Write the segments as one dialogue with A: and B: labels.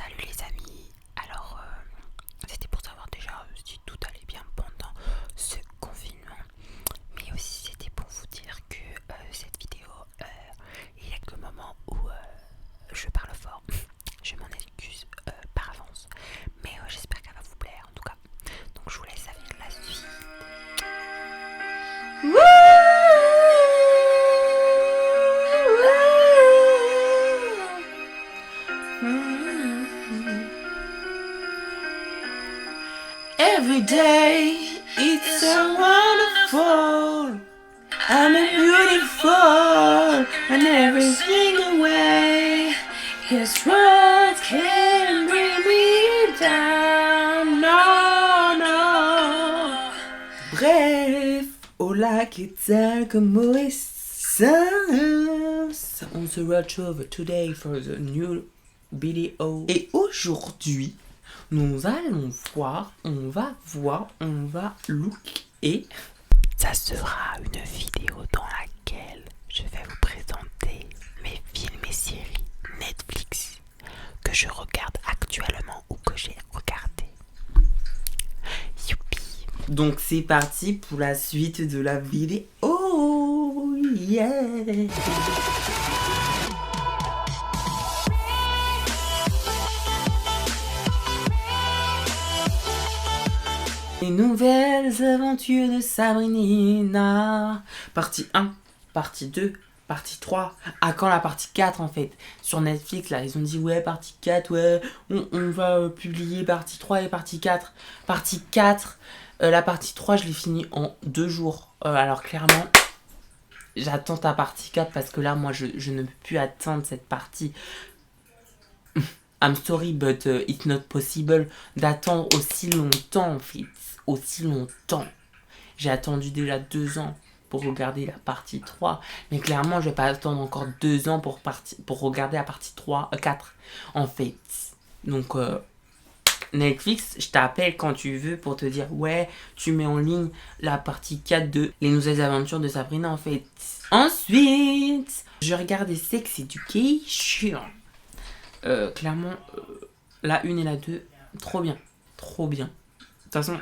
A: Salut les amis, alors c'était pour savoir déjà si tout allait bien pendant ce confinement, mais aussi c'était pour vous dire que cette vidéo, il y a que le moment où je parle fort, je m'en excuse par avance, mais j'espère qu'elle va vous plaire en tout cas, donc je vous laisse avec la suite.
B: Every day it's so wonderful. I'm a beautiful and every single way. His words can bring me down. No, no. Bref, hola, ¿qué tal? ¿Cómo estás? On se retrouve today for the new video. Et aujourd'hui, nous allons voir, on va look et
A: Ça sera une vidéo dans laquelle je vais vous présenter mes films et séries Netflix que je regarde actuellement ou que j'ai regardé. Youpi!
B: donc c'est parti pour la suite de la vidéo. Oh yeah! Les nouvelles aventures de Sabrina. Partie 1, partie 2, partie 3. À quand la partie 4 en fait? Sur Netflix là, ils ont dit ouais, partie 4, ouais, on va publier partie 3 et partie 4. Partie 4, la partie 3, je l'ai finie en 2 jours. Alors clairement, j'attends ta partie 4 parce que là, moi, je ne peux plus attendre cette partie. I'm sorry, but it's not possible d'attendre aussi longtemps en fait. Aussi longtemps. J'ai attendu déjà 2 ans pour regarder la partie 3. Mais clairement, je vais pas attendre encore 2 ans pour regarder la partie 3, 4 en fait. Donc, Netflix, je t'appelle quand tu veux pour te dire ouais, tu mets en ligne la partie 4 de Les Nouvelles Aventures de Sabrina en fait. Ensuite, je regardais Sex Education. Clairement, la 1 et la 2, trop bien. Trop bien. De toute façon,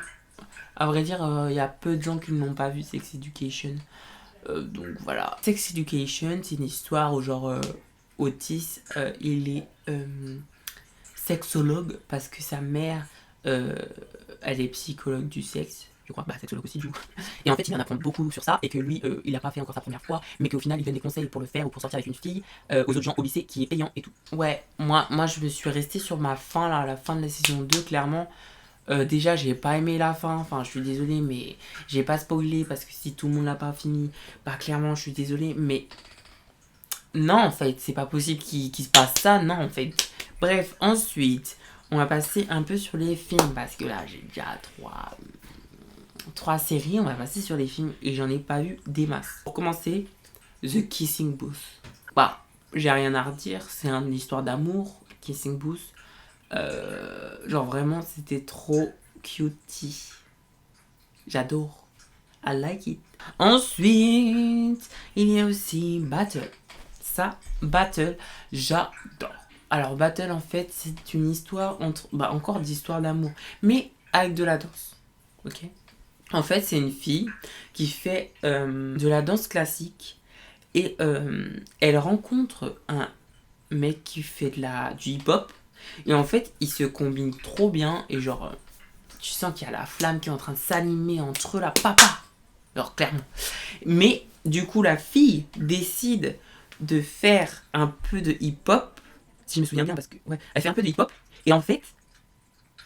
B: à vrai dire, il y a peu de gens qui n'ont pas vu Sex Education. Donc voilà. Sex Education, c'est une histoire où genre Otis, il est sexologue parce que sa mère, elle est psychologue du sexe. Je crois, sexologue aussi du coup. Et en fait, il vient d'apprendre beaucoup sur ça et que lui, il n'a pas fait encore sa première fois, mais qu'au final, il donne des conseils pour le faire ou pour sortir avec une fille, aux autres gens au lycée qui est payant et tout. Ouais, moi je me suis restée sur ma fin là, la fin de la saison 2, clairement. Déjà, j'ai pas aimé la fin, enfin, je suis désolée, mais j'ai pas spoilé parce que si tout le monde l'a pas fini, bah clairement, je suis désolée, mais non, en fait, c'est pas possible qu'il se passe ça, non, en fait. Bref, ensuite, on va passer un peu sur les films parce que là, j'ai déjà trois séries, on va passer sur les films et j'en ai pas vu des masses. Pour commencer, The Kissing Booth. Bah, j'ai rien à redire, c'est une histoire d'amour, Kissing Booth. Genre vraiment, c'était trop cutie. J'adore. I like it. Ensuite, il y a aussi Battle. Ça, Battle, j'adore. Alors, Battle, en fait, c'est une histoire encore d'histoire d'amour, mais avec de la danse. Ok? En fait, c'est une fille qui fait de la danse classique et elle rencontre un mec qui fait du hip-hop. Et en fait, ils se combinent trop bien et genre, tu sens qu'il y a la flamme qui est en train de s'animer entre eux là, papa. Alors clairement. Mais du coup, la fille décide de faire un peu de hip-hop, si je me souviens bien, parce que ouais, elle fait un peu de hip-hop et en fait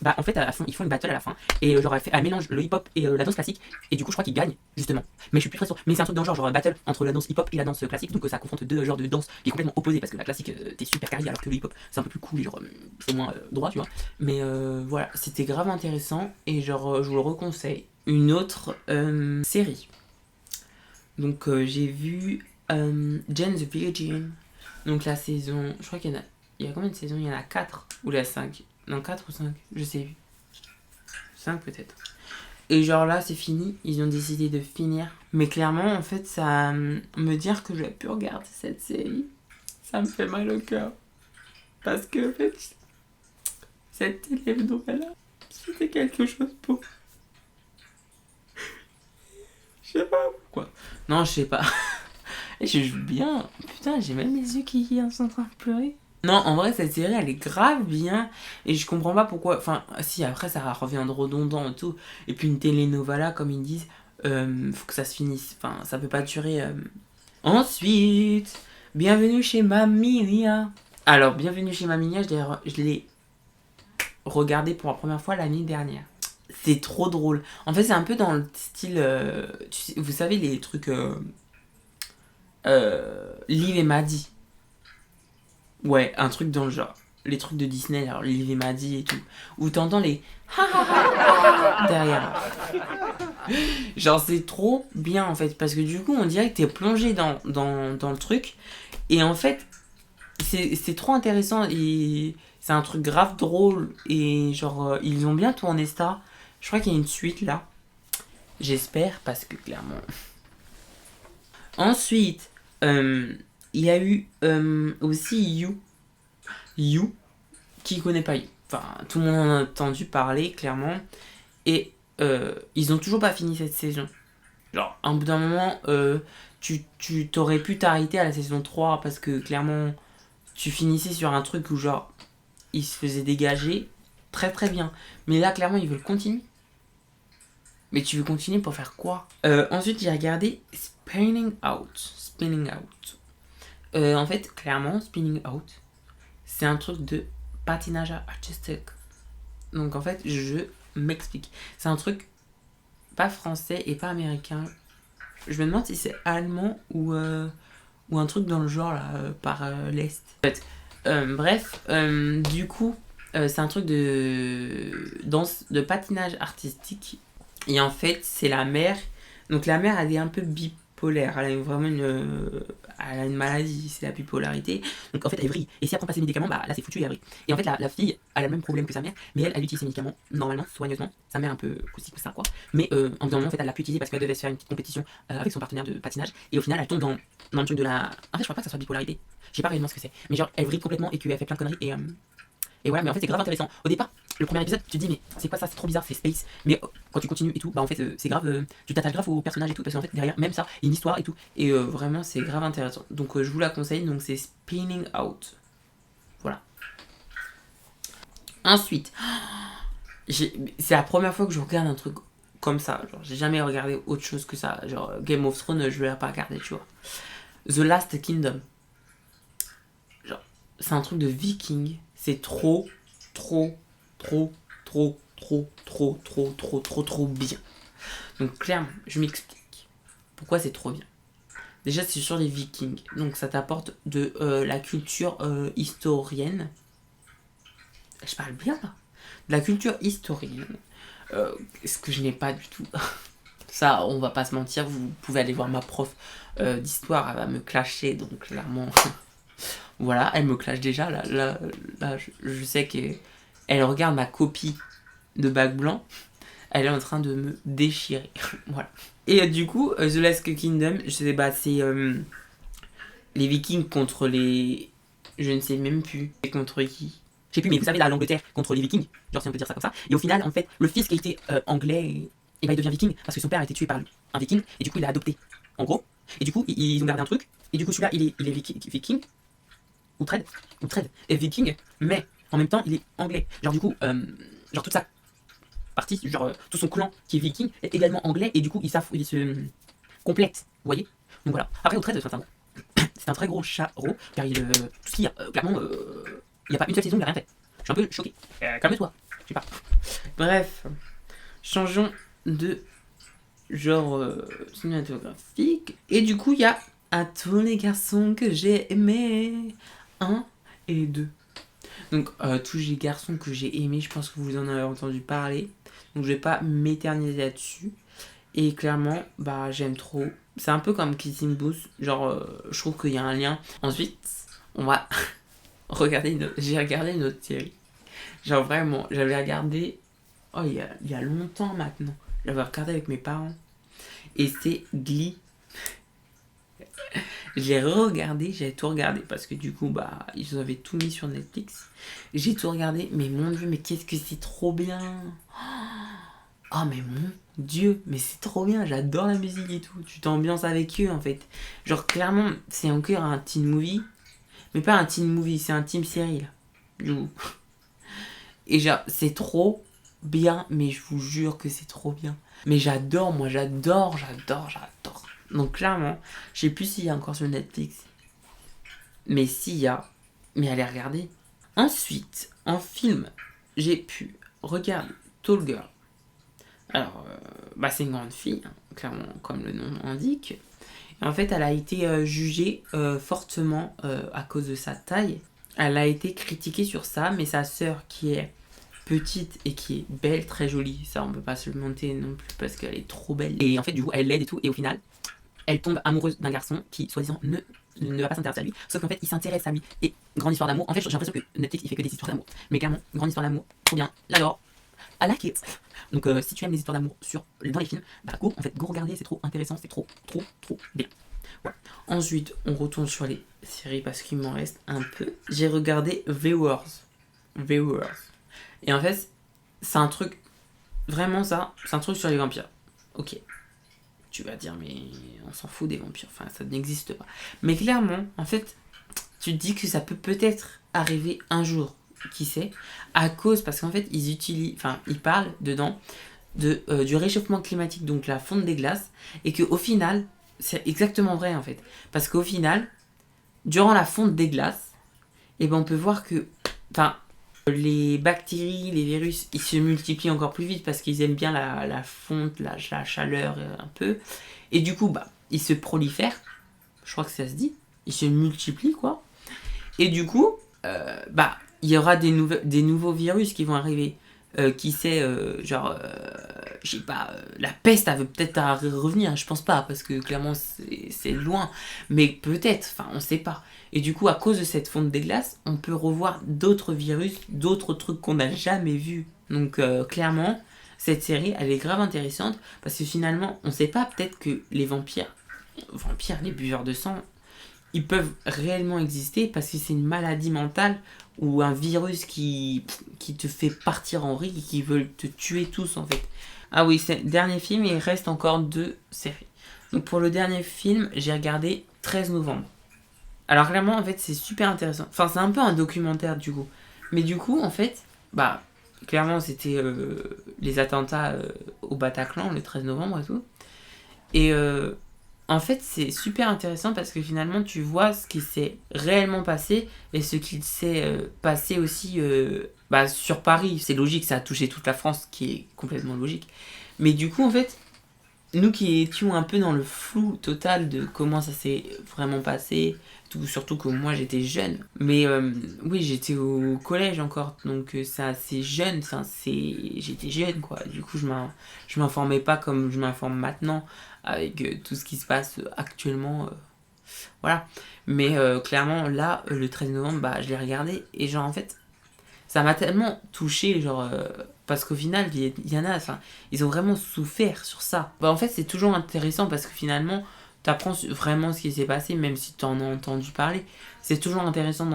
B: à la fin, ils font une battle à la fin et genre elle mélange le hip-hop et la danse classique et du coup je crois qu'ils gagnent justement. Mais je suis plus très sûr. Mais c'est un truc dans le genre battle entre la danse hip-hop et la danse classique, donc ça confronte deux genres de danse qui est complètement opposé parce que la classique t'es super carré alors que le hip-hop c'est un peu plus cool et genre c'est moins droit tu vois. Mais voilà, c'était grave intéressant et genre je vous le reconseille. Une autre série. Donc j'ai vu Jane the Virgin. Donc la saison, je crois qu'il y a combien de saisons? Il y en a 4 ou la 5. Non, 4 ou 5, je sais plus. 5 peut-être. Et genre là, c'est fini. Ils ont décidé de finir. Mais clairement, en fait, ça me dire que je vais plus regarder cette série, ça me fait mal au cœur. Parce que, en fait, cette telenovela, c'était quelque chose pour... Je sais pas pourquoi. Non, je sais pas. Et je joue bien. Putain, j'ai même les yeux qui sont en train de pleurer. Non, en vrai, cette série, elle est grave bien. Et je comprends pas pourquoi... Enfin, si, après, ça revient de redondant et tout. Et puis une telenovela, comme ils disent, faut que ça se finisse. Enfin, ça peut pas durer... Ensuite, bienvenue chez Mamma Mia. Alors, bienvenue chez Mamma Mia, je l'ai regardé pour la première fois l'année dernière. C'est trop drôle. En fait, c'est un peu dans le style... vous savez, les trucs... Liv et Maddie. Ouais, un truc dans le genre. Les trucs de Disney, alors Liv et Maddie et tout. Où t'entends les... derrière. Genre, c'est trop bien, en fait. Parce que du coup, on dirait que t'es plongé dans le truc. Et en fait, c'est trop intéressant. Et c'est un truc grave drôle. Et genre, ils ont bien tourné ça. Je crois qu'il y a une suite, là. J'espère, parce que clairement... Ensuite, il y a eu aussi You. You, qui connaît pas You. Enfin, tout le monde en a entendu parler, clairement. Et ils ont toujours pas fini cette saison. Genre, à un bout d'un moment, tu t'aurais pu t'arrêter à la saison 3 parce que clairement, tu finissais sur un truc où genre, ils se faisaient dégager très très bien. Mais là, clairement, ils veulent continuer. Mais tu veux continuer pour faire quoi? Ensuite, j'ai regardé Spinning Out. Spinning Out. En fait, clairement, Spinning Out, c'est un truc de patinage artistique. Donc, en fait, je m'explique. C'est un truc pas français et pas américain. Je me demande si c'est allemand ou un truc dans le genre, là, par l'Est. En fait, bref, du coup, c'est un truc de danse, de patinage artistique. Et en fait, c'est la mère. Donc la mère, elle est un peu bipolaire. Elle a vraiment elle a une maladie, c'est la bipolarité. Donc en fait, elle vrille. Et si elle prend pas ses médicaments, bah là c'est foutu, elle vrille. Et en fait, la fille, elle a le même problème que sa mère, mais elle utilise ses médicaments normalement, soigneusement. Sa mère un peu coussi ça quoi. Mais en bout d'un moment, en fait, elle l'a plus utilisé parce qu'elle devait se faire une petite compétition avec son partenaire de patinage. Et au final, elle tombe dans le truc de la. En fait, je crois pas que ça soit bipolarité. Je sais pas réellement ce que c'est. Mais genre, elle vrille complètement et qu'elle fait plein de conneries. Et voilà, mais en fait, c'est grave intéressant. Au départ, le premier épisode, tu te dis, mais c'est quoi ça? C'est trop bizarre, c'est space. Mais quand tu continues et tout, bah en fait, c'est grave. Tu t'attaches grave au personnage et tout, parce qu'en fait, derrière, même ça, il y a une histoire et tout. Et vraiment, c'est grave intéressant. Donc, je vous la conseille. Donc, c'est Spinning Out. Voilà. Ensuite, c'est la première fois que je regarde un truc comme ça. Genre, j'ai jamais regardé autre chose que ça. Genre, Game of Thrones, je vais pas regarder, tu vois. The Last Kingdom. Genre, c'est un truc de viking. C'est trop bien. Donc clairement, je m'explique. Pourquoi c'est trop bien. Déjà, c'est sur les vikings. Donc ça t'apporte de la culture historienne. Je parle bien là. De la culture historienne. Ce que je n'ai pas du tout. Ça, on va pas se mentir. Vous pouvez aller voir ma prof d'histoire. Elle va me clasher. Donc clairement... Voilà, elle me clash déjà. Là je sais qu'elle regarde ma copie de Bac Blanc. Elle est en train de me déchirer. Voilà. Et du coup, The Last Kingdom, je sais pas, c'est les Vikings contre les... Je ne sais même plus. Contre qui? Je sais plus, mais vous savez, là, l'Angleterre contre les Vikings. Genre, si on peut dire ça comme ça. Et au final, en fait, le fils qui était anglais, et bah, il devient viking parce que son père a été tué par un viking. Et du coup, il l'a adopté. En gros. Et du coup, ils ont gardé un truc. Et du coup, celui-là, il est viking. Ou trade est viking, mais en même temps il est anglais. Genre du coup, genre toute sa partie, genre tout son clan qui est viking est également anglais et du coup il se complète, vous voyez. Donc voilà. Après au trade, c'est un très gros charreau car tout ce qu'il y a, clairement, il n'y a pas une seule saison, il n'a rien fait. Je suis un peu choqué. Calme-toi, je sais pas. Bref, changeons de genre cinématographique et du coup il y a à tous les garçons que j'ai aimés. 1 et 2. Donc tous les garçons que j'ai aimés, je pense que vous en avez entendu parler. Donc je vais pas m'éterniser là-dessus. Et clairement, bah j'aime trop. C'est un peu comme Kissing Booth. Genre, je trouve qu'il y a un lien. Ensuite, on va regarder j'ai regardé une autre série. Genre vraiment, j'avais regardé... Oh, il y a longtemps maintenant. J'avais regardé avec mes parents. Et c'est Glee. J'ai re-regardé, j'avais tout regardé parce que du coup, bah, ils avaient tout mis sur Netflix. J'ai tout regardé, mais mon Dieu, mais qu'est-ce que c'est trop bien! Oh, mais mon Dieu, mais c'est trop bien, j'adore la musique et tout. Tu t'ambiances avec eux en fait. Genre, clairement, c'est encore un teen movie, mais pas un teen movie, c'est un team série là. Du coup. Et genre, c'est trop bien, mais je vous jure que c'est trop bien. Mais j'adore, moi j'adore. Donc clairement, je sais plus s'il y a encore sur Netflix. Mais s'il y a, mais allez regarder. Ensuite, en film, j'ai pu regarder Tall Girl. Alors, bah c'est une grande fille, hein, clairement, comme le nom indique. Et en fait, elle a été jugée fortement à cause de sa taille. Elle a été critiquée sur ça, mais sa sœur, qui est petite et qui est belle, très jolie, ça on peut pas se le monter non plus parce qu'elle est trop belle. Et en fait, du coup, elle l'aide et tout, et au final, elle tombe amoureuse d'un garçon qui, soi-disant, ne va pas s'intéresser à lui, sauf qu'en fait, il s'intéresse à lui. Et grande histoire d'amour. En fait, j'ai l'impression que Netflix, il fait que des histoires d'amour. Mais clairement, grande histoire d'amour, trop bien, j'adore. I like it. Donc, si tu aimes les histoires d'amour dans les films, bah go regarder, c'est trop intéressant, c'est trop bien. Voilà. Ensuite, on retourne sur les séries parce qu'il m'en reste un peu. J'ai regardé Viewers. Et en fait, c'est un truc, vraiment ça, c'est un truc sur les vampires. Ok. Tu vas dire, mais on s'en fout des vampires, enfin, ça n'existe pas. Mais clairement, en fait, tu te dis que ça peut peut-être arriver un jour, qui sait, à cause, parce qu'en fait, ils parlent dedans du réchauffement climatique, donc la fonte des glaces, et qu'au final, c'est exactement vrai en fait. Parce qu'au final, durant la fonte des glaces, et ben on peut voir que les bactéries, les virus, ils se multiplient encore plus vite parce qu'ils aiment bien la fonte, la chaleur un peu. Et du coup, bah, ils se prolifèrent. Je crois que ça se dit. Ils se multiplient, quoi. Et du coup, bah, il y aura des nouveaux virus qui vont arriver. Qui sait, je sais pas, la peste, elle veut peut-être revenir, je pense pas, parce que clairement c'est loin, mais peut-être, enfin on sait pas. Et du coup, à cause de cette fonte des glaces, on peut revoir d'autres virus, d'autres trucs qu'on n'a jamais vus. Donc clairement, cette série, elle est grave intéressante, parce que finalement, on sait pas, peut-être que les vampires, les buveurs de sang, ils peuvent réellement exister parce que c'est une maladie mentale ou un virus qui te fait partir en vrille et qui veut te tuer tous en fait. Ah oui, c'est le dernier film et il reste encore 2 séries. Donc pour le dernier film, j'ai regardé 13 novembre. Alors clairement, en fait, c'est super intéressant. Enfin, c'est un peu un documentaire du coup. Mais du coup, en fait, bah, clairement, c'était les attentats au Bataclan le 13 novembre et tout. Et en fait, c'est super intéressant parce que finalement, tu vois ce qui s'est réellement passé et ce qui s'est passé aussi sur Paris. C'est logique, ça a touché toute la France, qui est complètement logique. Mais du coup, en fait, nous qui étions un peu dans le flou total de comment ça s'est vraiment passé, surtout que moi j'étais jeune. Mais oui, j'étais au collège encore, donc c'est assez jeune, j'étais jeune quoi. Du coup, je m'informais pas comme je m'informe maintenant avec tout ce qui se passe actuellement. Voilà. Mais clairement, là, le 13 novembre, bah, je l'ai regardé et genre en fait, ça m'a tellement touché, genre. Parce qu'au final, il y en a, enfin, ils ont vraiment souffert sur ça. Bah, en fait, c'est toujours intéressant parce que finalement, t'apprends vraiment ce qui s'est passé, même si t'en as entendu parler. C'est toujours intéressant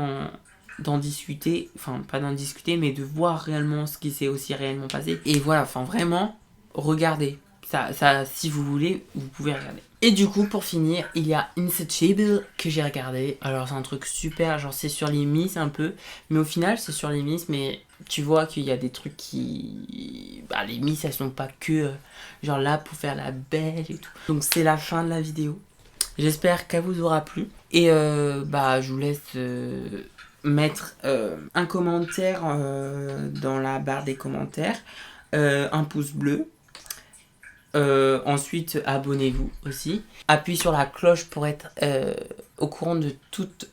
B: d'en discuter, enfin, pas d'en discuter, mais de voir réellement ce qui s'est aussi réellement passé. Et voilà, enfin, vraiment, regardez. Ça, si vous voulez, vous pouvez regarder. Et du coup, pour finir, il y a Insatiable que j'ai regardé. Alors, c'est un truc super, genre, c'est sur les Miss un peu. Mais au final, c'est sur les Miss, mais tu vois qu'il y a des trucs qui. Bah, les Miss, elles sont pas que genre là pour faire la belle et tout. Donc, c'est la fin de la vidéo. J'espère qu'elle vous aura plu. Et bah, je vous laisse mettre un commentaire dans la barre des commentaires. Un pouce bleu. Ensuite, abonnez-vous aussi. Appuyez sur la cloche pour être au courant de toutes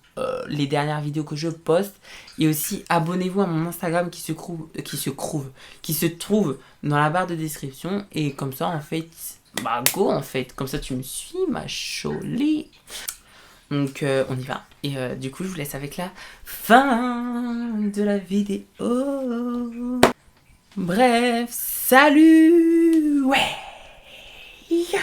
B: les dernières vidéos que je poste. Et aussi, abonnez-vous à mon Instagram qui se trouve dans la barre de description. Et comme ça, en fait, bah go en fait. Comme ça, tu me suis, ma cholie. Donc, on y va. Et du coup, je vous laisse avec la fin de la vidéo. Bref, salut. Ouais. Yeah.